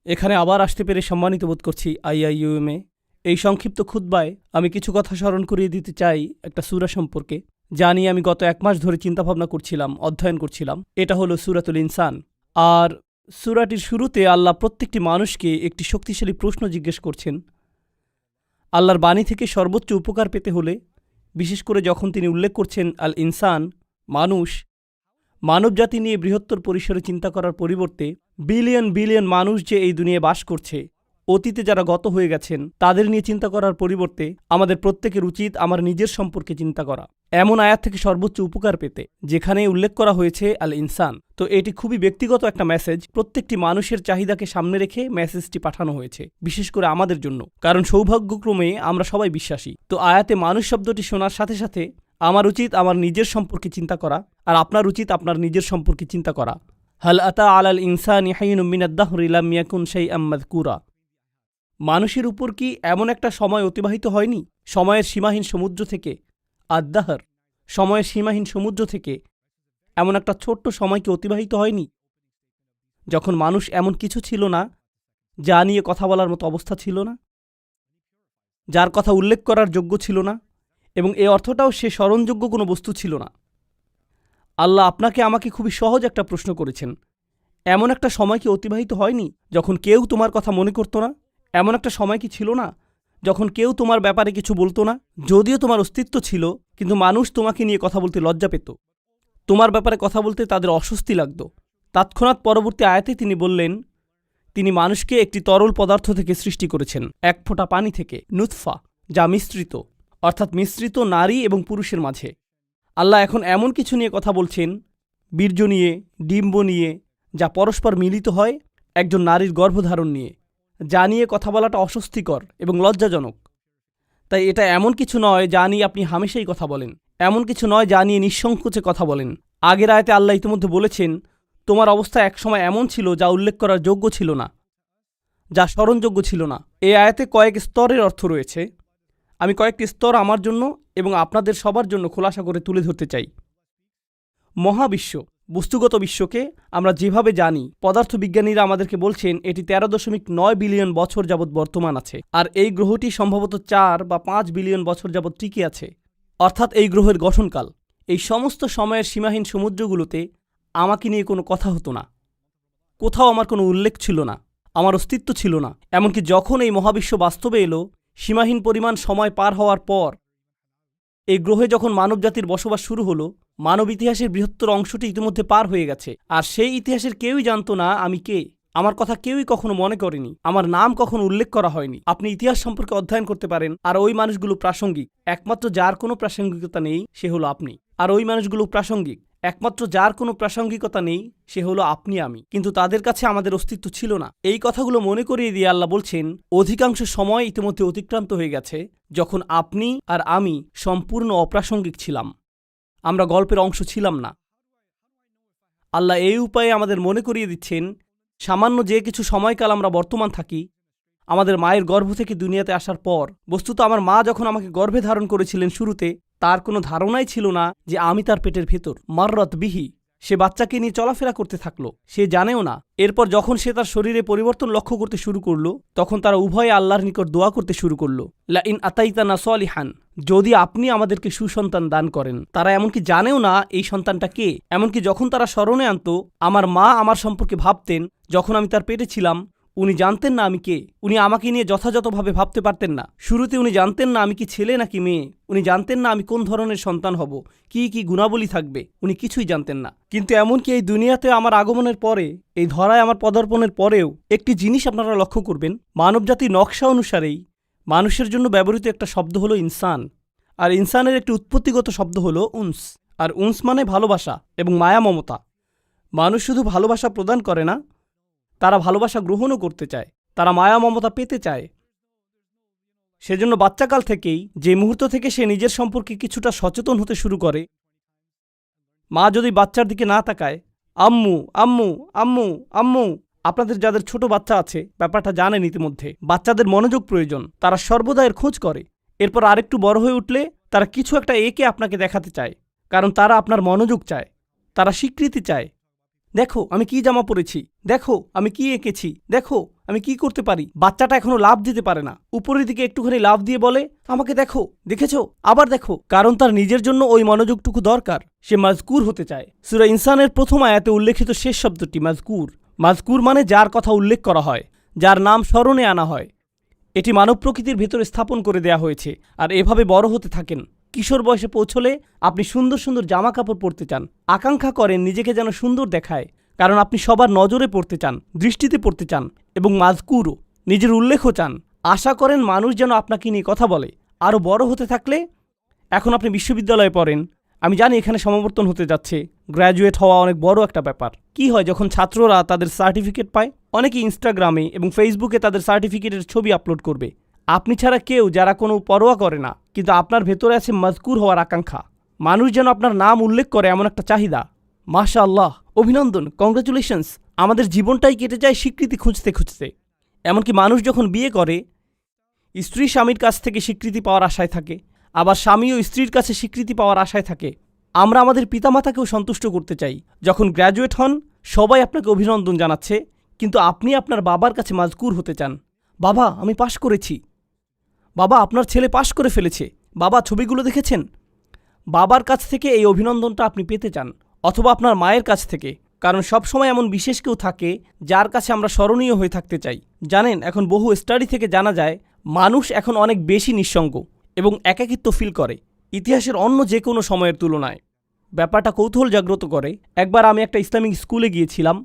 এখানে আবার আসতে পেরে সম্মানিত বোধ করছি আইআইইউএমে। এই সংক্ষিপ্ত খুতবায় আমি কিছু কথা স্মরণ করিয়ে দিতে চাই একটা সূরা সম্পর্কে, যা নিয়ে আমি গত 1 মাস ধরে চিন্তাভাবনা করছিলাম, অধ্যয়ন করছিলাম। এটা হলো সূরাতুল ইনসান। আর সূরাটির শুরুতে আল্লাহ প্রত্যেকটি মানুষকে একটি শক্তিশালী প্রশ্ন জিজ্ঞেস করছেন। আল্লাহর বাণী থেকে সর্বোচ্চ উপকার পেতে হলে, বিশেষ করে যখন তিনি উল্লেখ করছেন আল ইনসান, মানুষ, মানবজাতি নিয়ে বৃহত্তর পরিসরে চিন্তা করার পরিবর্তে বিলিয়ন বিলিয়ন মানুষ যে এই দুনিয়ায় বাস করছে, অতীতে যারা গত হয়ে গেছেন তাদের নিয়ে চিন্তা করার পরিবর্তে আমাদের প্রত্যেকের উচিত আমার নিজের সম্পর্কে চিন্তা করা, এমন আয়াত থেকে সর্বোচ্চ উপকার পেতে, যেখানে উল্লেখ করা হয়েছে আল ইনসান। তো এটি খুবই ব্যক্তিগত একটা মেসেজ, প্রত্যেকটি মানুষের চাহিদাকে সামনে রেখে মেসেজটি পাঠানো হয়েছে, বিশেষ করে আমাদের জন্য, কারণ সৌভাগ্যক্রমে আমরা সবাই বিশ্বাসী। তো আয়াতে মানুষ শব্দটি শোনার সাথে সাথে আমার উচিত আমার নিজের সম্পর্কে চিন্তা করা, আর আপনার উচিত আপনার নিজের সম্পর্কে চিন্তা করা। হাল আতা আলাল ইনসানি হাইনুম মিনাদ দাহরি লাম ইয়াকুন শাইআম মাযকুরা। মানুষের উপর কি এমন একটা সময় অতিবাহিত হয়নি, সময়ের সীমাহীন সমুদ্র থেকে, আদ-দাহর, সময়ের সীমাহীন সমুদ্র থেকে এমন একটা ছোট্ট সময়কে অতিবাহিত হয়নি, যখন মানুষ এমন কিছু ছিল না যা নিয়ে কথা বলার মতো অবস্থা ছিল না, যার কথা উল্লেখ করার যোগ্য ছিল না, এবং এ অর্থটাও সে স্মরণযোগ্য কোনো বস্তু ছিল না। আল্লাহ আপনাকে আমাকে খুবই সহজ একটা প্রশ্ন করেছেন। এমন একটা সময় কি অতিবাহিত হয়নি যখন কেউ তোমার কথা মনে করতো না? এমন একটা সময় কি ছিল না যখন কেউ তোমার ব্যাপারে কিছু বলতো না? যদিও তোমার অস্তিত্ব ছিল, কিন্তু মানুষ তোমাকে নিয়ে কথা বলতে লজ্জা পেত, তোমার ব্যাপারে কথা বলতে তাদের অস্বস্তি লাগত। তৎক্ষণাৎ পরবর্তী আয়াতে তিনি বললেন, তিনি মানুষকে একটি তরল পদার্থ থেকে সৃষ্টি করেছেন, এক ফোঁটা পানি থেকে, নুতফা, যা মিশ্রিত, অর্থাৎ মিশ্রিত নারী এবং পুরুষের মাঝে। আল্লাহ এখন এমন কিছু নিয়ে কথা বলছেন, বীর্য নিয়ে, ডিম্ব নিয়ে, যা পরস্পর মিলিত হয় একজন নারীর গর্ভধারণ নিয়ে, যা নিয়ে কথা বলাটা অস্বস্তিকর এবং লজ্জাজনক। তাই এটা এমন কিছু নয় যা নিয়ে আপনি হামেশাই কথা বলেন, এমন কিছু নয় যা নিয়ে নিঃসংকোচে কথা বলেন। আগের আয়াতে আল্লাহ ইতিমধ্যে বলেছেন, তোমার অবস্থা একসময় এমন ছিল যা উল্লেখ করার যোগ্য ছিল না, যা স্মরণযোগ্য ছিল না। এই আয়াতে কয়েক স্তরের অর্থ রয়েছে। আমি কয়েকটি স্তর আমার জন্য এবং আপনাদের সবার জন্য খোলাসা করে তুলে ধরতে চাই। মহাবিশ্ব, বস্তুগত বিশ্বকে আমরা যেভাবে জানি, পদার্থবিজ্ঞানীরা আমাদেরকে বলছেন এটি 13.9 বিলিয়ন বছর যাবৎ বর্তমান আছে, আর এই গ্রহটি সম্ভবত 4 বা 5 বিলিয়ন বছর যাবৎ টিকে আছে, অর্থাৎ এই গ্রহের গঠনকাল। এই সমস্ত সময়ের সীমাহীন সমুদ্রগুলোতে আমাকে নিয়ে কোনো কথা হতো না, কোথাও আমার কোনো উল্লেখ ছিল না, আমার অস্তিত্ব ছিল না। এমনকি যখন এই মহাবিশ্ব বাস্তবে এলো, সীমাহীন পরিমাণ সময় পার হওয়ার পর এই গ্রহে যখন মানবজাতির বসবাস শুরু হলো, মানব ইতিহাসের বৃহত্তর অংশটি ইতিমধ্যে পার হয়ে গেছে, আর সেই ইতিহাসের কেউই জানতো না আমি কে, আমার কথা কেউই কখনো মনে করেনি, আমার নাম কখনো উল্লেখ করা হয়নি। আপনি ইতিহাস সম্পর্কে অধ্যয়ন করতে পারেন, আর ওই মানুষগুলো প্রাসঙ্গিক, একমাত্র যার কোনো প্রাসঙ্গিকতা নেই সে হলো আপনি। আর ওই মানুষগুলো প্রাসঙ্গিক, একমাত্র যার কোনো প্রাসঙ্গিকতা নেই সে হলো আপনি, আমি। কিন্তু তাদের কাছে আমাদের অস্তিত্ব ছিল না। এই কথাগুলো মনে করিয়ে দিয়ে আল্লাহ বলছেন, অধিকাংশ সময় ইতিমধ্যে অতিক্রান্ত হয়ে গেছে যখন আপনি আর আমি সম্পূর্ণ অপ্রাসঙ্গিক ছিলাম, আমরা গল্পের অংশ ছিলাম না। আল্লাহ এই উপায়ে আমাদের মনে করিয়ে দিচ্ছেন, সামান্য যে কিছু সময়কাল আমরা বর্তমান থাকি, আমাদের মায়ের গর্ভ থেকে দুনিয়াতে আসার পর, বস্তুত আমার মা যখন আমাকে গর্ভে ধারণ করেছিলেন শুরুতে, তার কোনো ধারণাই ছিল না যে আমি তার পেটের ভেতর। মাররত বিহি, সে বাচ্চাকে নিয়ে চলাফেরা করতে থাকলো, সে জানেও না। এরপর যখন সে তার শরীরে পরিবর্তন লক্ষ্য করতে শুরু করলো, তখন তারা উভয়ে আল্লাহর নিকট দোয়া করতে শুরু করলো, লা ইন আতাইতানা সলিহান, যদি আপনি আমাদেরকে সুসন্তান দান করেন। তারা এমনকি জানেও না এই সন্তানটা কে। এমনকি যখন তারা স্মরণে আনতো, আমার মা আমার সম্পর্কে ভাবতেন, যখন আমি তার পেটে ছিলাম, উনি জানতেন না আমি কে, উনি আমাকে নিয়ে যথাযথভাবে ভাবতে পারতেন না। শুরুতে উনি জানতেন না আমি কি ছেলে নাকি মেয়ে, উনি জানতেন না আমি কোন ধরনের সন্তান হব, কি কি গুণাবলী থাকবে, উনি কিছুই জানতেন না। কিন্তু এমনকি এই দুনিয়াতে আমার আগমনের পরে, এই ধরায় আমার পদার্পণের পরেও একটি জিনিস আপনারা লক্ষ্য করবেন, মানবজাতির নকশা অনুসারেই মানুষের জন্য ব্যবহৃত একটা শব্দ হলো ইনসান, আর ইনসানের একটি উৎপত্তিগত শব্দ হলো উনস, আর উনস মানে ভালোবাসা এবং মায়া মমতা। মানুষ শুধু ভালোবাসা প্রদান করে না, তারা ভালোবাসা গ্রহণও করতে চায়, তারা মায়া মমতা পেতে চায়। সেজন্য বাচ্চাকাল থেকেই, যে মুহূর্ত থেকে সে নিজের সম্পর্কে কিছুটা সচেতন হতে শুরু করে, মা যদি বাচ্চার দিকে না তাকায়, আম্মু আম্মু আম্মু আম্মু, আপনাদের যাদের ছোট বাচ্চা আছে ব্যাপারটা জানেন ইতিমধ্যে, বাচ্চাদের মনোযোগ প্রয়োজন, তারা সর্বদা এর খোঁজ করে। এরপর আরেকটু বড় হয়ে উঠলে তারা কিছু একটা একে আপনাকে দেখাতে চায়, কারণ তারা আপনার মনোযোগ চায়, তারা স্বীকৃতি চায়, দেখো আমি কি জামা পরেছি, দেখো আমি কি এঁকেছি, দেখো আমি কি করতে পারি। বাচ্চাটা এখনো লাফ দিতে পারে না, উপরের দিকে একটুখানি লাফ দিয়ে বলে আমাকে দেখো, দেখেছো, আবার দেখো। কারণ তার নিজের জন্য ওই মনোযোগটুকু দরকার। সে মাজকুর হতে চায়। সূরা ইনসানের প্রথম আয়াতে উল্লেখিত শেষ শব্দটি মাজকুর। মাজকুর মানে যার কথা উল্লেখ করা হয়, যার নাম স্মরণে আনা হয়। এটি মানব প্রকৃতির ভেতরে স্থাপন করে দেয়া হয়েছে। আর এভাবে বড় হতে থাকেন। কিশোর বয়সে পৌঁছলে আপনি সুন্দর সুন্দর জামা কাপড় পরতে চান, আকাঙ্ক্ষা করেন নিজেকে যেন সুন্দর দেখায়, কারণ আপনি সবার নজরে পড়তে চান, দৃষ্টিতে পড়তে চান, এবং মাজকুরও, নিজের উল্লেখও চান। আশা করেন মানুষ যেন আপনাকে নিয়ে কথা বলে। আরও বড় হতে থাকলে, এখন আপনি বিশ্ববিদ্যালয়ে পড়েন, আমি জানি এখানে সমাবর্তন হতে যাচ্ছে, গ্র্যাজুয়েট হওয়া অনেক বড় একটা ব্যাপার। কি হয় যখন ছাত্ররা তাদের সার্টিফিকেট পায়? অনেকে ইনস্টাগ্রামে এবং ফেসবুকে তাদের সার্টিফিকেটের ছবি আপলোড করবে। আপনি ছাড়া কেউ, যারা কোনো পরোয়া করে না, কিন্তু আপনার ভেতরে আছে মাজকুর হওয়ার আকাঙ্ক্ষা। মানুষ যেন আপনার নাম উল্লেখ করে এমন একটা চাহিদা। মাশাআল্লাহ, অভিনন্দন, কংগ্রাচুলেশনস। আমাদের জীবনটাই কেটে যায় স্বীকৃতি খুঁজতে খুঁজতে। এমনকি মানুষ যখন বিয়ে করে, স্ত্রী স্বামীর কাছ থেকে স্বীকৃতি পাওয়ার আশায় থাকে, আবার স্বামীও স্ত্রীর কাছে স্বীকৃতি পাওয়ার আশায় থাকে। আমরা আমাদের পিতামাতাকেও সন্তুষ্ট করতে চাই। যখন গ্র্যাজুয়েট হন, সবাই আপনাকে অভিনন্দন জানাচ্ছে, কিন্তু আপনি আপনার বাবার কাছে মাজকুর হতে চান। বাবা, আমি পাশ করেছি। বাবা, আপনার ছেলে পাশ করে ফেলেছে। বাবা, ছবিগুলো দেখেছেন? বাবার কাছ থেকে এই অভিনন্দনটা আপনি পেতে চান, অথবা আপনার মায়ের কাছ থেকে। কারণ সবসময় এমন বিশেষ কেউ থাকে যার কাছে আমরা স্মরণীয় হয়ে থাকতে চাই। জানেন, এখন বহু স্টাডি থেকে জানা যায় মানুষ এখন অনেক বেশি নিঃসঙ্গ এবং একাকিত্ব ফিল করে ইতিহাসের অন্য যে কোনো সময়ের তুলনায়। ব্যাপারটা কৌতূহল জাগ্রত করে। একবার আমি একটা ইসলামিক স্কুলে গিয়েছিলাম,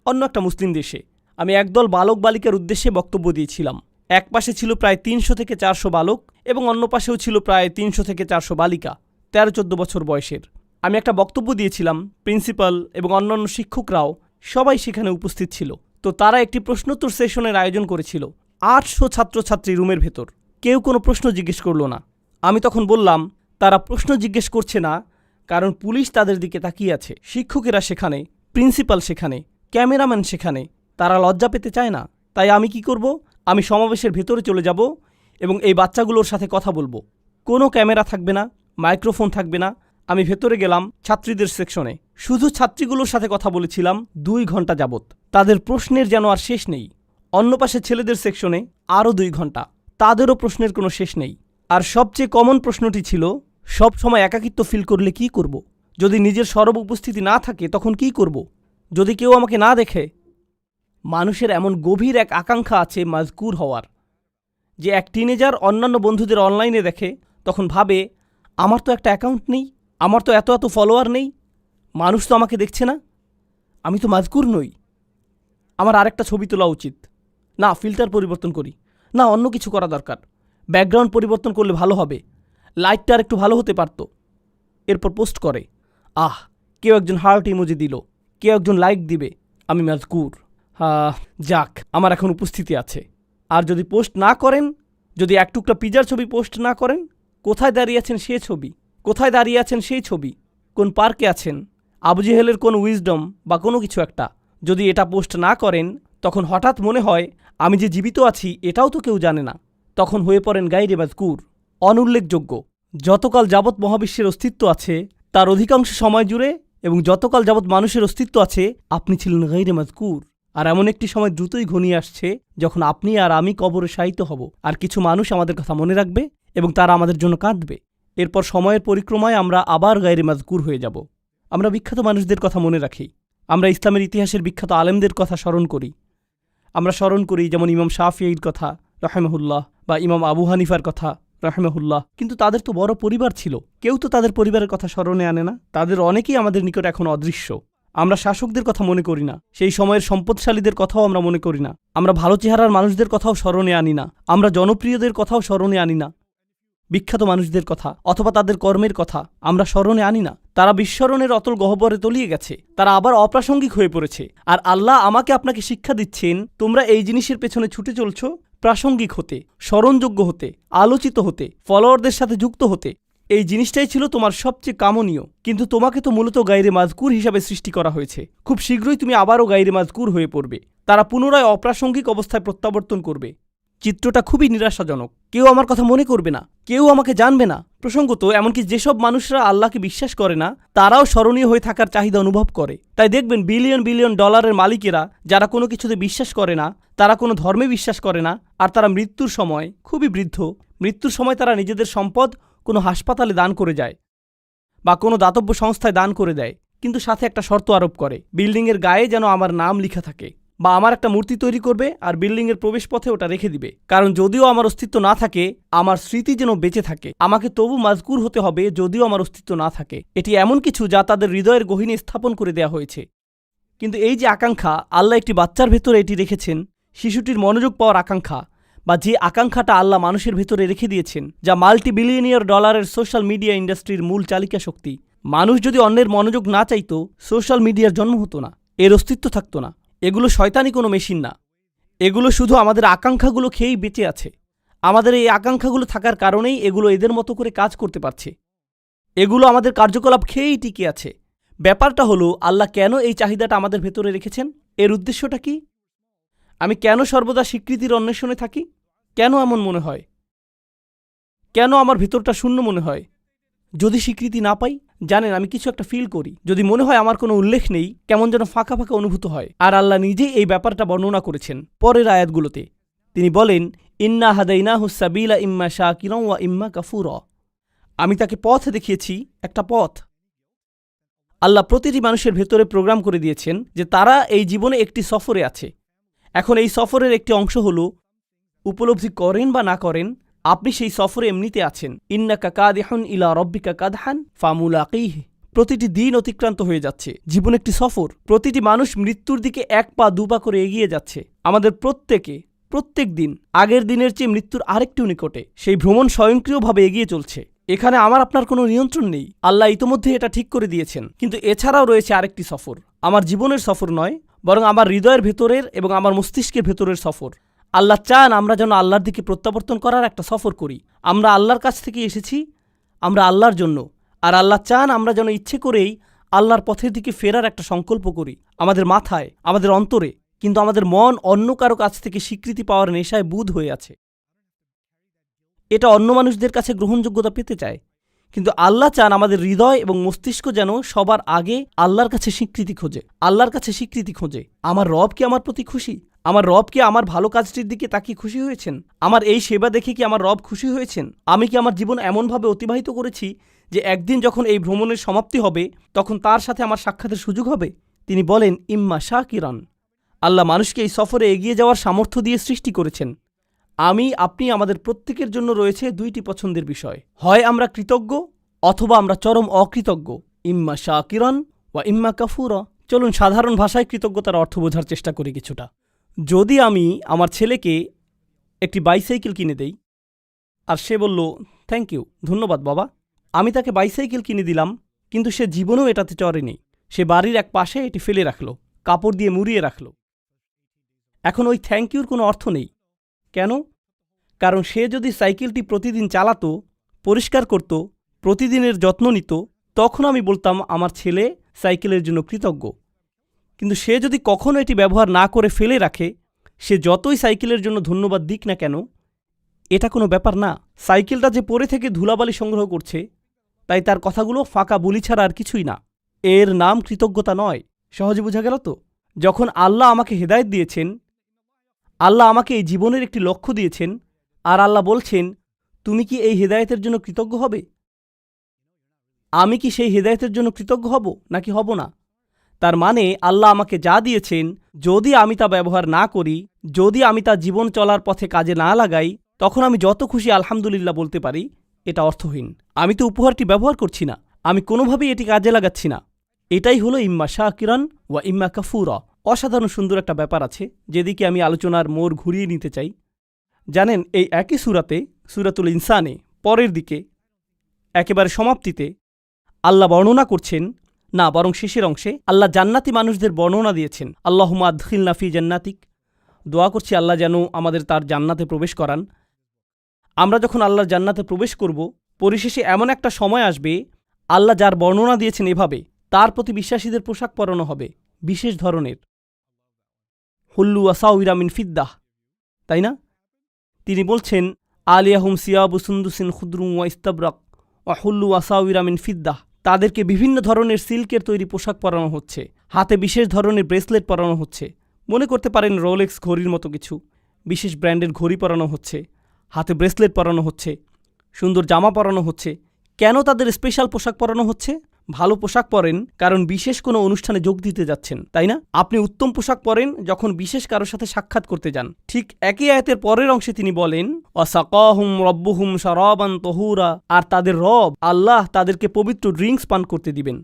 অন্য একটা মুসলিম দেশে। আমি একদল বালক বালিকার উদ্দেশ্যে বক্তব্য দিয়েছিলাম। এক পাশে ছিল প্রায় 300 থেকে 400 বালক এবং অন্য পাশেও ছিল প্রায় 300 থেকে 400 বালিকা, 13-14 বছর বয়সের। আমি একটা বক্তব্য দিয়েছিলাম। প্রিন্সিপাল এবং অন্যান্য শিক্ষকরাও সবাই সেখানে উপস্থিত ছিল। তো তারা একটি প্রশ্নোত্তর সেশনের আয়োজন করেছিল। 800 ছাত্রছাত্রী রুমের ভেতর। কেউ কোনো প্রশ্ন জিজ্ঞেস করল না। আমি তখন বললাম, তারা প্রশ্ন জিজ্ঞেস করছে না কারণ পুলিশ তাদের দিকে তাকিয়ে আছে, শিক্ষকেরা সেখানে, প্রিন্সিপাল সেখানে, ক্যামেরাম্যান সেখানে। তারা লজ্জা পেতে চায় না। তাই আমি কি করব? আমি সমাবেশের ভেতরে চলে যাব এবং এই বাচ্চাগুলোর সাথে কথা বলবো। কোনো ক্যামেরা থাকবে না, মাইক্রোফোন থাকবে না। আমি ভেতরে গেলাম ছাত্রীদের সেকশনে। শুধু ছাত্রীগুলোর সাথে কথা বলেছিলাম 2 ঘন্টা যাবৎ। তাদের প্রশ্নের যেন আর শেষ নেই। অন্য পাশে ছেলেদের সেকশনে আরও 2 ঘন্টা। তাদেরও প্রশ্নের কোনো শেষ নেই। আর সবচেয়ে কমন প্রশ্নটি ছিল, সব সময় একাকিত্ব ফিল করলে কি করব? যদি নিজের সরব উপস্থিতি না থাকে তখন কি করব? যদি কেউ আমাকে না দেখে? মানুষের এমন গভীর এক আকাঙ্ক্ষা আছে মাজকুর হওয়ার, যে এক টিনেজার অন্যান্য বন্ধুদের অনলাইনে দেখে, তখন ভাবে আমার তো একটা অ্যাকাউন্ট নেই, আমার তো এত ফলোয়ার নেই, মানুষ তো আমাকে দেখছে না, আমি তো মাজকুর নই, আমার আরেকটা ছবি তোলা উচিত। না, ফিল্টার পরিবর্তন করি, না অন্য কিছু করা দরকার, ব্যাকগ্রাউন্ড পরিবর্তন করলে ভালো হবে, লাইটটা আর একটু ভালো হতে পারত। এরপর পোস্ট করে, কেউ একজন হার্ট ইমোজি দিল, কেউ একজন লাইক দিবে, আমি মাজকুর। যাক, আমার এখন উপস্থিতি আছে। আর যদি পোস্ট না করেন, যদি এক টুকরা পিজার ছবি পোস্ট না করেন, কোথায় দাঁড়িয়ে আছেন সে ছবি, কোথায় দাঁড়িয়ে আছেন সেই ছবি, কোন পার্কে আছেন, আবু জেহেলের কোন উইজডম বা কোনো কিছু একটা, যদি এটা পোস্ট না করেন, তখন হঠাৎ মনে হয় আমি যে জীবিত আছি এটাও তো কেউ জানে না। তখন হয়ে পড়েন গায়রে মাজকুর, অনুল্লেখযোগ্য। যতকাল যাবৎ মহাবিশ্বের অস্তিত্ব আছে তার অধিকাংশ সময় জুড়ে, এবং যতকাল যাবৎ মানুষের অস্তিত্ব আছে, আপনি ছিলেন গায়রে মাজকুর। আর এমন একটি সময় দ্রুতই ঘনিয়ে আসছে যখন আপনি আর আমি কবরে শায়িত হব, আর কিছু মানুষ আমাদের কথা মনে রাখবে এবং তারা আমাদের জন্য কাঁদবে। এরপর সময়ের পরিক্রমায় আমরা আবার গায়রে মাজকুর হয়ে যাব। আমরা বিখ্যাত মানুষদের কথা মনে রাখি, আমরা ইসলামের ইতিহাসের বিখ্যাত আলেমদের কথা স্মরণ করি। আমরা স্মরণ করি যেমন ইমাম শাফিঈর কথা রাহিমাহুল্লাহ, বা ইমাম আবু হানিফার কথা রাহিমাহুল্লাহ। কিন্তু তাদের তো বড় পরিবার ছিল, কেউ তো তাদের পরিবারের কথা স্মরণে আনে না। তাদের অনেকেই আমাদের নিকট এখন অদৃশ্য। আমরা শাসকদের কথা মনে করি না, সেই সময়ের সম্পদশালীদের কথাও আমরা মনে করি না। আমরা ভালো চেহারার মানুষদের কথাও স্মরণে আনি না, আমরা জনপ্রিয়দের কথাও স্মরণে আনি না। বিখ্যাত মানুষদের কথা অথবা তাদের কর্মের কথা আমরা স্মরণে আনি না। তারা বিস্মরণের অতল গহ্বরে তলিয়ে গেছে, তারা আবার অপ্রাসঙ্গিক হয়ে পড়েছে। আর আল্লাহ আমাকে আপনাকে শিক্ষা দিচ্ছেন, তোমরা এই জিনিসের পেছনে ছুটে চলছ প্রাসঙ্গিক হতে, স্মরণযোগ্য হতে, আলোচিত হতে, ফলোয়ারদের সাথে যুক্ত হতে। এই জিনিসটাই ছিল তোমার সবচেয়ে কামনীয়, কিন্তু তোমাকে তো মূলত গায়রে মাজকুর হিসাবে সৃষ্টি করা হয়েছে। খুব শীঘ্রই তুমি আবারও গায়রে মাজকুর হয়ে পড়বে। তারা পুনরায় অপ্রাসঙ্গিক অবস্থায় প্রত্যাবর্তন করবে। চিত্রটা খুবই নিরাশাজনক। কেউ আমার কথা মনে করবে না, কেউ আমাকে জানবে না। প্রসঙ্গত এমনকি যেসব মানুষরা আল্লাহকে বিশ্বাস করে না তারাও স্মরণীয় হয়ে থাকার চাহিদা অনুভব করে। তাই দেখবেন বিলিয়ন বিলিয়ন ডলারের মালিকেরা যারা কোনো কিছুতে বিশ্বাস করে না, তারা কোনো ধর্মে বিশ্বাস করে না, আর তারা মৃত্যুর সময় খুবই বৃদ্ধ, মৃত্যুর সময় তারা নিজেদের সম্পদ কোনো হাসপাতালে দান করে যায় বা কোনো দাতব্য সংস্থায় দান করে দেয়, কিন্তু সাথে একটা শর্ত আরোপ করে, বিল্ডিংয়ের গায়ে যেন আমার নাম লেখা থাকে, বা আমার একটা মূর্তি তৈরি করবে আর বিল্ডিংয়ের প্রবেশপথে ওটা রেখে দিবে। কারণ যদিও আমার অস্তিত্ব না থাকে, আমার স্মৃতি যেন বেঁচে থাকে। আমাকে তবু মাজকুর হতে হবে যদিও আমার অস্তিত্ব না থাকে। এটি এমন কিছু যা তাদের হৃদয়ের গহীনে স্থাপন করে দেয়া হয়েছে। কিন্তু এই যে আকাঙ্ক্ষা, আল্লাহ একটি বাচ্চার ভেতরে এটি রেখেছেন, শিশুটির মনোযোগ পাওয়ার আকাঙ্ক্ষা, বা যে আকাঙ্ক্ষাটা আল্লাহ মানুষের ভেতরে রেখে দিয়েছেন, যা মাল্টি বিলিয়নিয়ার ডলারের সোশ্যাল মিডিয়া ইন্ডাস্ট্রির মূল চালিকা শক্তি। মানুষ যদি অন্যের মনোযোগ না চাইতো, সোশ্যাল মিডিয়ার জন্ম হতো না, এর অস্তিত্ব থাকতো না। এগুলো শয়তানি কোনো মেশিন না, এগুলো শুধু আমাদের আকাঙ্ক্ষাগুলো খেয়েই বেঁচে আছে। আমাদের এই আকাঙ্ক্ষাগুলো থাকার কারণেই এগুলো এদের মতো করে কাজ করতে পারছে। এগুলো আমাদের কার্যকলাপ খেয়েই টিকে আছে। ব্যাপারটা হলো, আল্লাহ কেন এই চাহিদাটা আমাদের ভেতরে রেখেছেন? এর উদ্দেশ্যটা কি? আমি কেন সর্বদা স্বীকৃতির অন্বেষণে থাকি? কেন এমন মনে হয়? কেন আমার ভেতরটা শূন্য মনে হয় যদি স্বীকৃতি না পাই? জানেন, আমি কিছু একটা ফিল করি যদি মনে হয় আমার কোনো উল্লেখ নেই, কেমন যেন ফাঁকা ফাঁকা অনুভূত হয়। আর আল্লাহ নিজেই এই ব্যাপারটা বর্ণনা করেছেন পরের আয়াতগুলোতে। তিনি বলেন, ইন্না হাদাইনাহু সাবিলা ইম্মা শাকিরান ওয়া ইম্মা কাফুরা। আমি তাকে পথ দেখিয়েছি, একটা পথ। আল্লাহ প্রতিটি মানুষের ভেতরে প্রোগ্রাম করে দিয়েছেন যে তারা এই জীবনে একটি সফরে আছে। এখন এই সফরের একটি অংশ হলো, উপলব্ধি করেন বা না করেন, আপনি সেই সফরে এমনিতে আছেন। ইন্নাকা কাদিহুন ইলা রব্বিকা কাদহান ফামুলাকিহি। প্রতিটি দিন অতিক্রান্ত হয়ে যাচ্ছে, জীবন একটি সফর। প্রতিটি মানুষ মৃত্যুর দিকে এক পা দুপা করে এগিয়ে যাচ্ছে। আমাদের প্রত্যেক দিন আগের দিনের চেয়ে মৃত্যুর আরেকটু নিকটে। সেই ভ্রমণ স্বয়ংক্রিয়ভাবে এগিয়ে চলছে। এখানে আমার আপনার কোনো নিয়ন্ত্রণ নেই, আল্লাহ ইতোমধ্যে এটা ঠিক করে দিয়েছেন। কিন্তু এছাড়াও রয়েছে আরেকটি সফর, আমার জীবনের সফর নয়, বরং আমার হৃদয়ের ভেতরের এবং আমার মস্তিষ্কের ভেতরের সফর। আল্লাহ চান আমরা যেন আল্লাহর দিকে প্রত্যাবর্তন করার একটা সফর করি। আমরা আল্লাহর কাছ থেকে এসেছি, আমরা আল্লাহর জন্য, আর আল্লাহ চান আমরা যেন ইচ্ছে করেই আল্লাহর পথের দিকে ফেরার একটা সংকল্প করি, আমাদের মাথায়, আমাদের অন্তরে। কিন্তু আমাদের মন অন্য কারো কাছ থেকে স্বীকৃতি পাওয়ার নেশায় বুঁদ হয়ে আছে। এটা অন্য মানুষদের কাছে গ্রহণযোগ্যতা পেতে চায়। কিন্তু আল্লাহ চান আমাদের হৃদয় এবং মস্তিষ্ক যেন সবার আগে আল্লাহর কাছে স্বীকৃতি খোঁজে, আল্লাহর কাছে স্বীকৃতি খোঁজে। আমার রব কি আমার প্রতি খুশি? আমার রব কি আমার ভালো কাজটির দিকে তাকিয়ে খুশি হয়েছেন? আমার এই সেবা দেখে কি আমার রব খুশি হয়েছেন? আমি কি আমার জীবন এমনভাবে অতিবাহিত করেছি যে একদিন যখন এই ভ্রমণের সমাপ্তি হবে, তখন তার সাথে আমার সাক্ষাতের সুযোগ হবে? তিনি বলেন, ইম্মা শাকিরান। আল্লাহ মানুষকে এই সফরে এগিয়ে যাওয়ার সামর্থ্য দিয়ে সৃষ্টি করেছেন। আপনি আমাদের প্রত্যেকের জন্য রয়েছে দুইটি পছন্দের বিষয়, হয় আমরা কৃতজ্ঞ অথবা আমরা চরম অকৃতজ্ঞ। ইম্মা শাকিরান ওয়া ইম্মা কাফুরা। চলুন সাধারণ ভাষায় কৃতজ্ঞতার অর্থ বোঝার চেষ্টা করি কিছুটা। যদি আমি আমার ছেলেকে একটি বাইসাইকেল কিনে দেই আর সে বলল, থ্যাংক ইউ, ধন্যবাদ বাবা, আমি তাকে বাইসাইকেল কিনে দিলাম, কিন্তু সে জীবনেও এটাতে চড়েনি। সে বাড়ির এক পাশে এটি ফেলে রাখল, কাপড় দিয়ে মুড়িয়ে রাখল। এখন ওই থ্যাংক ইউর কোনো অর্থ নেই। কেন? কারণ সে যদি সাইকেলটি প্রতিদিন চালাতো, পরিষ্কার করত, প্রতিদিনের যত্ন নিত, তখন আমি বলতাম আমার ছেলে সাইকেলের জন্য কৃতজ্ঞ। কিন্তু সে যদি কখনো এটি ব্যবহার না করে ফেলে রাখে, সে যতই সাইকেলের জন্য ধন্যবাদ দিক না কেন, এটা কোনো ব্যাপার না। সাইকেলটা যে পরে থেকে ধুলাবালি সংগ্রহ করছে, তাই তার কথাগুলো ফাঁকা বুলি ছাড়া আর কিছুই না। এর নাম কৃতজ্ঞতা নয়। সহজে বোঝা গেল তো? যখন আল্লাহ আমাকে হেদায়েত দিয়েছেন, আল্লাহ আমাকে এই জীবনের একটি লক্ষ্য দিয়েছেন, আর আল্লাহ বলছেন, তুমি কি এই হেদায়েতের জন্য কৃতজ্ঞ হবে? আমি কি সেই হেদায়েতের জন্য কৃতজ্ঞ হব নাকি হব না? তার মানে আল্লাহ আমাকে যা দিয়েছেন, যদি আমি তা ব্যবহার না করি, যদি আমি তা জীবন চলার পথে কাজে না লাগাই, তখন আমি যত খুশি আলহামদুলিল্লাহ বলতে পারি, এটা অর্থহীন। আমি তো উপহারটি ব্যবহার করছি না, আমি কোনোভাবেই এটি কাজে লাগাচ্ছি না। এটাই হলো ইম্মা শাকিরান ওয়া ইম্মা কাফুরা। অসাধারণ সুন্দর একটা ব্যাপার আছে, যেদিকে আমি আলোচনার মোড় ঘুরিয়ে নিতে চাই। জানেন, এই একই সূরাতে, সূরাতুল ইনসানে পরের দিকে একেবারে সমাপ্তিতে আল্লাহ বর্ণনা করছেন, না বরং শেষের অংশে আল্লাহ জান্নাতি মানুষদের বর্ণনা দিয়েছেন। আল্লাহুম্মা আদখিলনা ফি জান্নাতিক। দোয়া করছি আল্লাহ যেন আমাদের তার জান্নাতে প্রবেশ করান। আমরা যখন আল্লাহর জান্নাতে প্রবেশ করব, পরিশেষে এমন একটা সময় আসবে, আল্লাহ যার বর্ণনা দিয়েছেন এভাবে, তার প্রতি বিশ্বাসীদের পোশাক পরানো হবে বিশেষ ধরনের, হুল্লু আসাউইরা মিন ফিদ্দাহ, তাই না? তিনি বলছেন, আলিয়াহুম সিয়াবু সুন্দুসিন খুদরুম ওয়া ইস্তাবরাক ওয়া হুল্লু ওয়াসাউইরা মিন ফিদ্দাহ। তাদেরকে বিভিন্ন ধরনের সিল্কের তৈরি পোশাক পরানো হচ্ছে, হাতে বিশেষ ধরনের ব্রেসলেট পরানো হচ্ছে। মনে করতে পারেন রোলেক্স ঘড়ির মতো কিছু। বিশেষ ব্র্যান্ডের ঘড়ি পরানো হচ্ছে, হাতে ব্রেসলেট পরানো হচ্ছে, সুন্দর জামা পরানো হচ্ছে। কেন তাদের স্পেশাল পোশাক পরানো হচ্ছে? ভালো পোশাক পরেন কারণ বিশেষ কোনো অনুষ্ঠানে যোগ দিতে যাচ্ছেন, তাই না? আপনি উত্তম পোশাক পরেন যখন বিশেষ কারোর সাথে সাক্ষাৎ করতে যান। ঠিক একই আয়াতের পরের অংশে তিনি বলেন, ওয়াসাকাহুম রব্বুহুম শারাবান তাহুরা, আর তাদের রব আল্লাহ তাদেরকে পবিত্র ড্রিঙ্কস পান করতে দিবেন।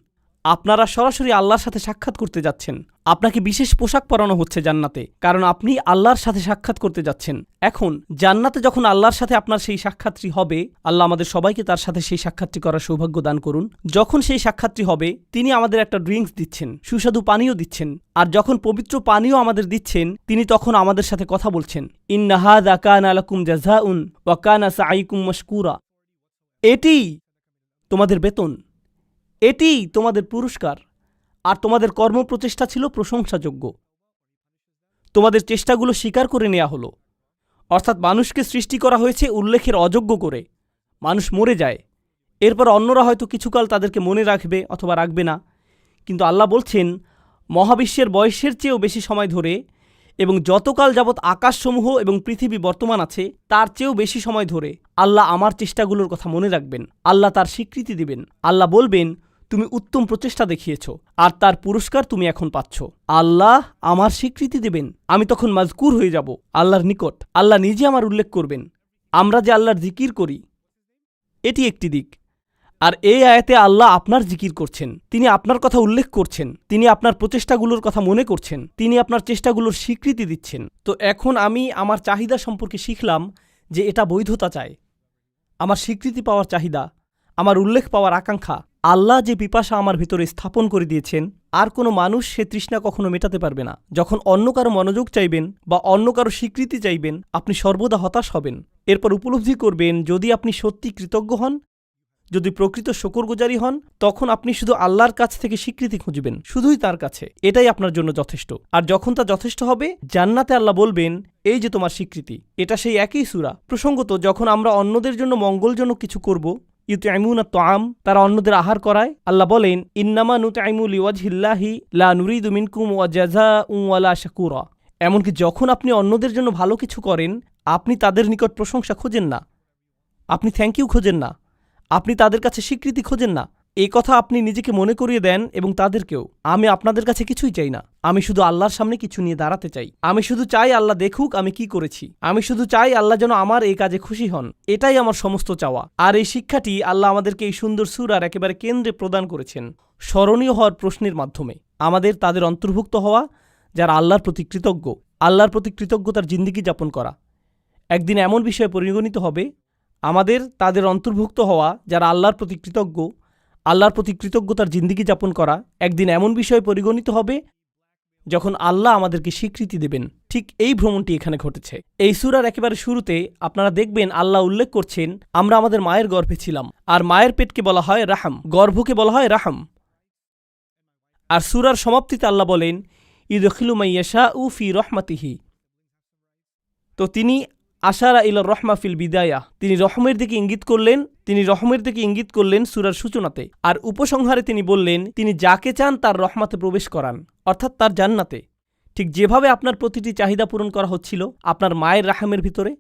আপনারা সরাসরি আল্লাহর সাথে সাক্ষাৎ করতে যাচ্ছেন। আপনাকে বিশেষ পোশাক পরানো হচ্ছে জান্নাতে, কারণ আপনি আল্লাহর সাথে সাক্ষাৎ করতে যাচ্ছেন। এখন জান্নাতে যখন আল্লাহর সাথে আপনার সেই সাক্ষাৎটি হবে, আল্লাহ আমাদের সবাইকে তার সাথে সেই সাক্ষাৎটি করার সৌভাগ্য দান করুন। যখন সেই সাক্ষাৎটি হবে, তিনি আমাদের একটা ড্রিঙ্কস দিচ্ছেন, সুস্বাদু পানীয় দিচ্ছেন। আর যখন পবিত্র পানীয় আমাদের দিচ্ছেন, তিনি তখন আমাদের সাথে কথা বলছেন, ইন্না হাযা কানা লাকুম জাযাউন ওয়া কানা সাঈকুম মাশকুরা। এটি তোমাদের বেতন, এটি তোমাদের পুরস্কার, আর তোমাদের কর্মপ্রচেষ্টা ছিল প্রশংসাযোগ্য। তোমাদের চেষ্টাগুলো স্বীকার করে নেওয়া হলো। অর্থাৎ মানুষকে সৃষ্টি করা হয়েছে উল্লেখের অযোগ্য করে। মানুষ মরে যায়, এরপর অন্যরা হয়তো কিছুকাল তাদেরকে মনে রাখবে অথবা রাখবে না, কিন্তু আল্লাহ বলছেন মহাবিশ্বের বয়সের চেয়েও বেশি সময় ধরে এবং যতকাল যাবৎ আকাশসমূহ এবং পৃথিবী বর্তমান আছে তার চেয়েও বেশি সময় ধরে আল্লাহ আমার চেষ্টাগুলোর কথা মনে রাখবেন। আল্লাহ তার স্বীকৃতি দিবেন। আল্লাহ বলবেন, তুমি উত্তম প্রচেষ্টা দেখিয়েছ আর তার পুরস্কার তুমি এখন পাচ্ছ। আল্লাহ আমার স্বীকৃতি দেবেন, আমি তখন মাজকুর হয়ে যাব আল্লাহর নিকট। আল্লাহ নিজে আমার উল্লেখ করবেন। আমরা যে আল্লাহর জিকির করি, এটি একটি দিক। আর এই আয়াতে আল্লাহ আপনার জিকির করছেন, তিনি আপনার কথা উল্লেখ করছেন, তিনি আপনার প্রচেষ্টাগুলোর কথা মনে করছেন, তিনি আপনার চেষ্টাগুলোর স্বীকৃতি দিচ্ছেন। তো এখন আমি আমার চাহিদা সম্পর্কে শিখলাম যে এটা বৈধতা চায়, আমার স্বীকৃতি পাওয়ার চাহিদা, আমার উল্লেখ পাওয়ার আকাঙ্ক্ষা। আল্লাহ যে পিপাসা আমার ভিতরে স্থাপন করে দিয়েছেন, আর কোনো মানুষ সে তৃষ্ণা কখনো মেটাতে পারবে না। যখন অন্য কারো মনোযোগ চাইবেন বা অন্য কারো স্বীকৃতি চাইবেন, আপনি সর্বদা হতাশ হবেন। এরপর উপলব্ধি করবেন, যদি আপনি সত্যি কৃতজ্ঞ হন, যদি প্রকৃত শুকরগুজারি হন, তখন আপনি শুধু আল্লাহর কাছ থেকে স্বীকৃতি খুঁজবেন, শুধুই তার কাছে। এটাই আপনার জন্য যথেষ্ট। আর যখন তা যথেষ্ট হবে, জান্নাতে আল্লাহ বলবেন, এই যে তোমার স্বীকৃতি। এটা সেই একই সূরা। প্রসঙ্গত, যখন আমরা অন্যদের জন্য মঙ্গলজনক কিছু করব, ইউতঈমুনা আত-তাআম, তারা অন্যদের আহার করায়, আল্লাহ বলেন, ইন্নামা নুতঈমু লিওয়াজহিল্লাহি লা নুরিদু মিনকুম জাযাআন ওয়ালা শাকুরা। এমনকি যখন আপনি অন্যদের জন্য ভালো কিছু করেন, আপনি তাদের নিকট প্রশংসা খোঁজেন না, আপনি থ্যাংক ইউ খোঁজেন না, আপনি তাদের কাছে স্বীকৃতি খোঁজেন না। এই কথা আপনি নিজেকে মনে করিয়ে দেন এবং তাদেরকেও, আমি আপনাদের কাছে কিছুই চাই না, আমি শুধু আল্লাহর সামনে কিছু নিয়ে দাঁড়াতে চাই। আমি শুধু চাই আল্লাহ দেখুক আমি কি করেছি। আমি শুধু চাই আল্লাহ যেন আমার এই কাজে খুশি হন। এটাই আমার সমস্ত চাওয়া। আর এই শিক্ষাটি আল্লাহ আমাদেরকে এই সুন্দর সূরার একেবারে কেন্দ্রে প্রদান করেছেন, স্মরণীয় হওয়ার প্রশ্নের মাধ্যমে। আমাদের তাদের অন্তর্ভুক্ত হওয়া যারা আল্লাহর প্রতি কৃতজ্ঞ, আল্লাহর প্রতি কৃতজ্ঞতার জিন্দেগি যাপন করা। একদিন এমন বিষয়ে পরিগণিত হবে, আমাদের তাদের অন্তর্ভুক্ত হওয়া যারা আল্লাহর প্রতি কৃতজ্ঞ, আল্লাহর প্রতি কৃতজ্ঞতার জিন্দেগি যাপন করা একদিন এমন বিষয়ে পরিগণিত হবে যখন আল্লাহ আমাদেরকে স্বীকৃতি দেবেন। ঠিক এই ভ্রমণটি এখানে ঘটেছে। এই সূরার একেবারে শুরুতে আপনারা দেখবেন আল্লাহ উল্লেখ করছেন, আমরা আমাদের মায়ের গর্ভে ছিলাম। আর মায়ের পেটকে বলা হয় রাহাম, গর্ভকে বলা হয় রাহাম। আর সূরার সমাপ্তিতে আল্লাহ বলেন, ইউদখিলু মাইয়াশাউ ফি রাহমাতিহি। তো তিনি আশারা ইলা রহমা ফিল বিদায়া, তিনি রহমের দিকে ইঙ্গিত করলেন সূরার সূচনাতে। আর উপসংহারে তিনি বললেন, তিনি যাকে চান তার রহমাতে প্রবেশ করান, অর্থাৎ তার জান্নাতে। ঠিক যেভাবে আপনার প্রতিটি চাহিদা পূরণ করা হচ্ছিল আপনার মায়ের রাহামের ভিতরে,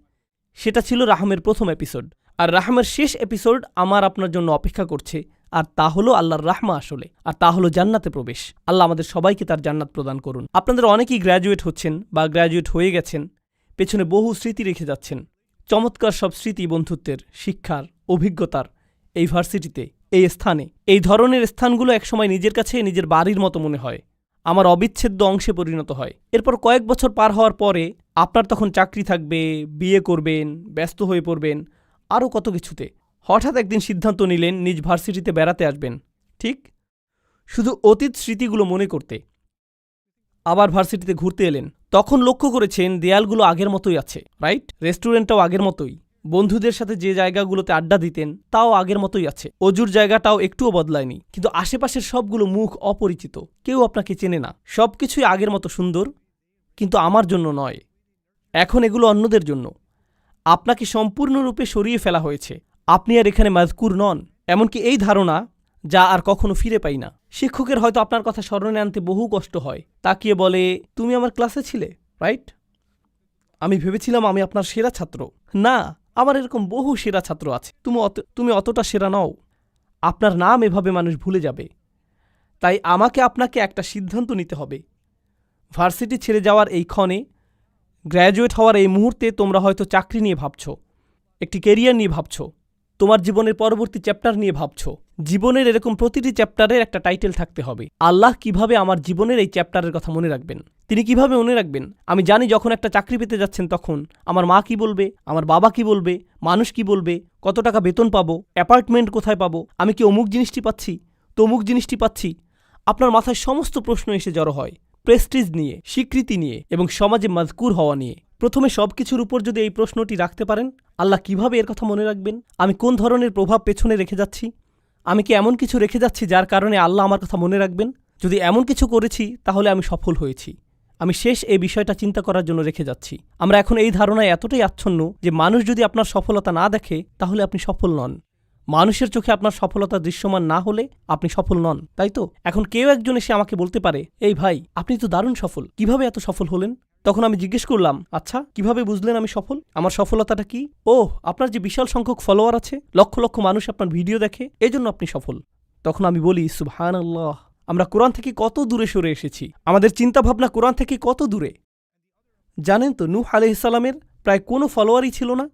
সেটা ছিল রাহামের প্রথম এপিসোড। আর রাহামের শেষ এপিসোড আমার আপনার জন্য অপেক্ষা করছে, আর তা হলো আল্লাহর রাহমা আসলে, আর তা হলো জান্নাতে প্রবেশ। আল্লাহ আমাদের সবাইকে তার জান্নাত প্রদান করুন। আপনাদের অনেকেই গ্র্যাজুয়েট হচ্ছেন বা গ্র্যাজুয়েট হয়ে গেছেন, পেছনে বহু স্মৃতি রেখে যাচ্ছেন, চমৎকার সব স্মৃতি, বন্ধুত্বের, শিক্ষার, অভিজ্ঞতার। এই ভার্সিটিতে, এই স্থানে, এই ধরনের স্থানগুলো একসময় নিজের কাছে নিজের বাড়ির মতো মনে হয়, আমার অবিচ্ছেদ্য অংশে পরিণত হয়। এরপর কয়েক বছর পার হওয়ার পরে আপনার তখন চাকরি থাকবে, বিয়ে করবেন, ব্যস্ত হয়ে পড়বেন, আরও কত কিছুতে। হঠাৎ একদিন সিদ্ধান্ত নিলেন নিজ ভার্সিটিতে বেড়াতে আসবেন, ঠিক শুধু অতীত স্মৃতিগুলো মনে করতে। আবার ভার্সিটিতে ঘুরতে এলেন, তখন লক্ষ্য করেছেন দেয়ালগুলো আগের মতোই আছে, রাইট? রেস্টুরেন্টটাও আগের মতোই, বন্ধুদের সাথে যে জায়গাগুলোতে আড্ডা দিতেন তাও আগের মতোই আছে, অজুর জায়গাটাও একটুও বদলায়নি। কিন্তু আশেপাশের সবগুলো মুখ অপরিচিত, কেউ আপনাকে চেনে না। সবকিছুই আগের মতো সুন্দর, কিন্তু আমার জন্য নয়, এখন এগুলো অন্যদের জন্য। আপনাকে সম্পূর্ণরূপে সরিয়ে ফেলা হয়েছে। আপনি আর এখানে মাযকুর নন। এমনকি এই ধারণা যা আর কখনো ফিরে পাই না। শিক্ষকের হয়তো আপনার কথা স্মরণে আনতে বহু কষ্ট হয়। তাকিয়ে বলে, তুমি আমার ক্লাসে ছিলে, রাইট? আমি ভেবেছিলাম আমি আপনার সেরা ছাত্র। না, আমার এরকম বহু সেরা ছাত্র আছে। তুমি অতটা সেরা নও। আপনার নাম এভাবে মানুষ ভুলে যাবে। তাই আমাকে আপনাকে একটা সিদ্ধান্ত নিতে হবে। ভার্সিটি ছেড়ে যাওয়ার এই ক্ষণে, গ্র্যাজুয়েট হওয়ার এই মুহূর্তে তোমরা হয়তো চাকরি নিয়ে ভাবছ, একটি কেরিয়ার নিয়ে ভাবছ, তোমার জীবনের পরবর্তী চ্যাপ্টার নিয়ে ভাবছ। জীবনের এরকম প্রতিটি চ্যাপ্টারের একটা টাইটেল থাকতে হবে। আল্লাহ কিভাবে আমার জীবনের এই চ্যাপ্টারের কথা মনে রাখবেন? তিনি কিভাবে মনে রাখবেন? আমি জানি যখন একটা চাকরি পেতে যাচ্ছেন তখন আমার মা কি বলবে, আমার বাবা কি বলবে, মানুষ কি বলবে, কত টাকা বেতন পাবো, অ্যাপার্টমেন্ট কোথায় পাবো, আমি কি অমুক জিনিসটি পাচ্ছি, তমুক জিনিসটি পাচ্ছি। আপনার মাথায় সমস্ত প্রশ্ন এসে জড়ো হয়, প্রেস্টিজ নিয়ে, স্বীকৃতি নিয়ে এবং সমাজে মাযকুর হওয়া নিয়ে। প্রথমে সবকিছুর উপর যদি এই প্রশ্নটি রাখতে পারেন, আল্লাহ কিভাবে এর কথা মনে রাখবেন? আমি কোন ধরনের প্রভাব পেছনে রেখে যাচ্ছি? আমি কি এমন কিছু রেখে যাচ্ছি যার কারণে আল্লাহ আমার কথা মনে রাখবেন? যদি এমন কিছু করেছি তাহলে আমি সফল হয়েছি। আমি শেষ এই বিষয়টা চিন্তা করার জন্য রেখে যাচ্ছি। আমরা এখন এই ধারণায় এতটাই আচ্ছন্ন যে মানুষ যদি আপনার সফলতা না দেখে তাহলে আপনি সফল নন। মানুষের চোখে আপনার সফলতা দৃশ্যমান না হলে আপনি সফল নন, তাই তো? এখন কেউ একজন এসে আমাকে বলতে পারে, এই ভাই, আপনি তো দারুণ সফল, কিভাবে এত সফল হলেন? তখন আমি জিজ্ঞেস করলাম, আচ্ছা কিভাবে বুঝলেন আমি সফল? আমার সফলতাটা কি? ওহ, আপনার যে বিশাল সংখ্যক ফলোয়ার আছে, লক্ষ লক্ষ মানুষ আপনার ভিডিও দেখে, এজন্য আপনি সফল। তখন আমি বলি, সুবহানাল্লাহ, আমরা কোরআন থেকে কত দূরে সরে এসেছি। আমাদের চিন্তাভাবনা কোরআন থেকে কত দূরে। জানেন তো, নূহ আলাইহিস সালামের প্রায় কোনো ফলোয়ারই ছিল না,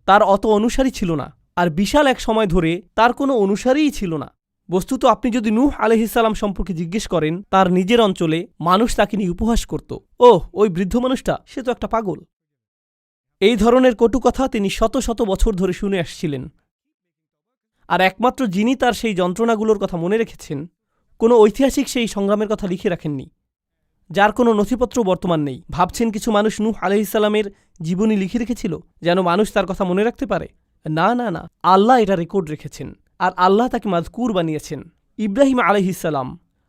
তার অত অনুসারী ছিল না, আর বিশাল এক সময় ধরে তার কোনো অনুসারীই ছিল না। বস্তুত আপনি যদি নূহ আলাইহিস সালাম সম্পর্কে জিজ্ঞেস করেন, তার নিজের অঞ্চলে মানুষ তাকে নিয়ে উপহাস করত। ওহ, ওই বৃদ্ধ মানুষটা, সে তো একটা পাগল। এই ধরনের কটু কথা তিনি শত শত বছর ধরে শুনে আসছিলেন। আর একমাত্র যিনি তার সেই যন্ত্রণাগুলোর কথা মনে রেখেছেন, কোনো ঐতিহাসিক সেই সংগ্রামের কথা লিখে রাখেননি, যার কোনো নথিপত্র বর্তমান নেই। ভাবছেন কিছু মানুষ নূহ আলাইহিস সালামের জীবনী লিখে রেখেছিল যেন মানুষ তার কথা মনে রাখতে পারে? না না না, আল্লাহ এটা রেকর্ড রেখেছেন, আর আল্লাহ তাকে মাযকুর বানিয়েছেন। ইব্রাহিম আলাইহিস সালাম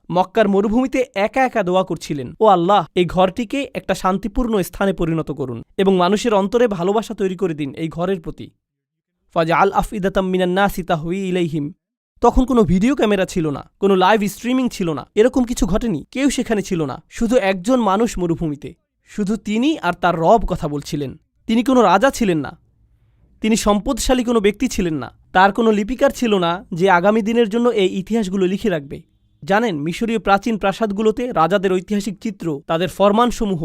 মক্কার মরুভূমিতে একা একা দোয়া করছিলেন, ও আল্লাহ, এই ঘরটিকে একটা শান্তিপূর্ণ স্থানে পরিণত করুন এবং মানুষের অন্তরে ভালোবাসা তৈরি করে দিন এই ঘরের প্রতি। ফাজআল আফইদাতাম মিনান নাসি তাহওয়ি ইলাইহিম। তখন কোনো ভিডিও ক্যামেরা ছিল না, কোনো লাইভ স্ট্রিমিং ছিল না, এরকম কিছু ঘটেনি, কেউ সেখানে ছিল না। শুধু একজন মানুষ মরুভূমিতে, শুধু তিনি আর তার রব কথা বলছিলেন। তিনি কোনো রাজা ছিলেন না, তিনি সম্পদশালী কোনো ব্যক্তি ছিলেন না, তার কোনো লিপিকার ছিল না যে আগামী দিনের জন্য এই ইতিহাসগুলো লিখে রাখবে। জানেন, মিশরীয় প্রাচীন প্রাসাদগুলোতে রাজাদের ঐতিহাসিক চিত্র, তাদের ফরমানসমূহ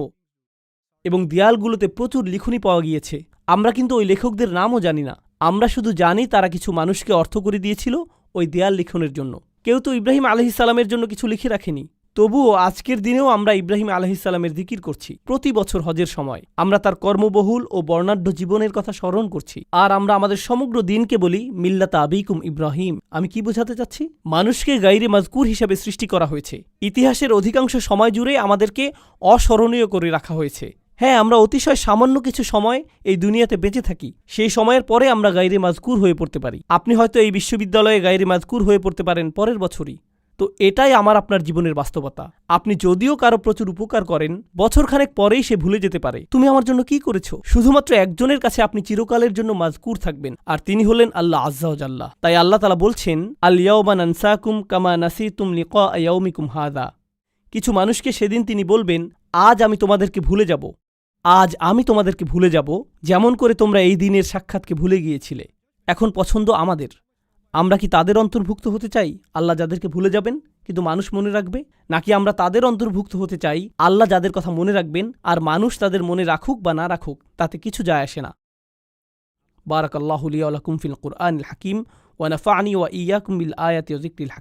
এবং দেয়ালগুলোতে প্রচুর লিখনি পাওয়া গিয়েছে। আমরা কিন্তু ওই লেখকদের নামও জানি না। আমরা শুধু জানি তারা কিছু মানুষকে অর্থ করে দিয়েছিল ওই দেয়াল লিখনের জন্য। কেউ তো ইব্রাহিম আলাইহিস সালামের জন্য কিছু লিখে রাখেনি। তবুও আজকের দিনেও আমরা ইব্রাহিম আলাইহিস সালামের জিকির করছি। প্রতি বছর হজের সময় আমরা তার কর্মবহুল ও বর্ণাঢ্য জীবনের কথা স্মরণ করছি। আর আমরা আমাদের সমগ্র দিনকে বলি মিল্লাতা আবিকুম ইব্রাহিম। আমি কি বোঝাতে চাচ্ছি? মানুষকে গায়রে মাযকুর হিসাবে সৃষ্টি করা হয়েছে। ইতিহাসের অধিকাংশ সময় জুড়ে আমাদেরকে অস্মরণীয় করে রাখা হয়েছে। হ্যাঁ, আমরা অতিশয় সামান্য কিছু সময় এই দুনিয়াতে বেঁচে থাকি, সেই সময়ের পরে আমরা গায়রে মাযকুর হয়ে পড়তে পারি। আপনি হয়তো এই বিশ্ববিদ্যালয়ে গায়রে মাযকুর হয়ে পড়তে পারেন পরের বছরই। তো এটাই আমার আপনার জীবনের বাস্তবতা। আপনি যদিও কারো প্রচুর উপকার করেন, বছরখানেক পরেই সে ভুলে যেতে পারে তুমি আমার জন্য কি করেছো। শুধুমাত্র একজনের কাছে আপনি চিরকালের জন্য মাযকুর থাকবেন, আর তিনি হলেন আল্লাহ আযযা ওয়া জাল্লা। তাই আল্লাহ তাআলা বলছেন, আল ইয়াওমা নানসাকুম কামা নাসিতুম লিকা ইয়াউমিকুম হাযা। কিছু মানুষকে সেদিন তিনি বলবেন, আজ আমি তোমাদেরকে ভুলে যাব, আজ আমি তোমাদেরকে ভুলে যাব, যেমন করে তোমরা এই দিনের সাক্ষাৎকে ভুলে গিয়েছিলে। এখন পছন্দ আমাদের। আমরা কি তাদের অন্তর্ভুক্ত হতে চাই আল্লাহ যাদেরকে ভুলে যাবেন কিন্তু মানুষ মনে রাখবে, নাকি আমরা তাদের অন্তর্ভুক্ত হতে চাই আল্লাহ যাদের কথা মনে রাখবেন আর মানুষ তাদের মনে রাখুক বা না রাখুক তাতে কিছু যায় আসে না। বারাকাল্লাহু লি ওয়া লাকুম ফিল কুরআনিল হাকিম ওয়া নাফা'নি ওয়া ইয়্যাকুম বিল আয়াতি ওয়া যিকরিল হাকিম।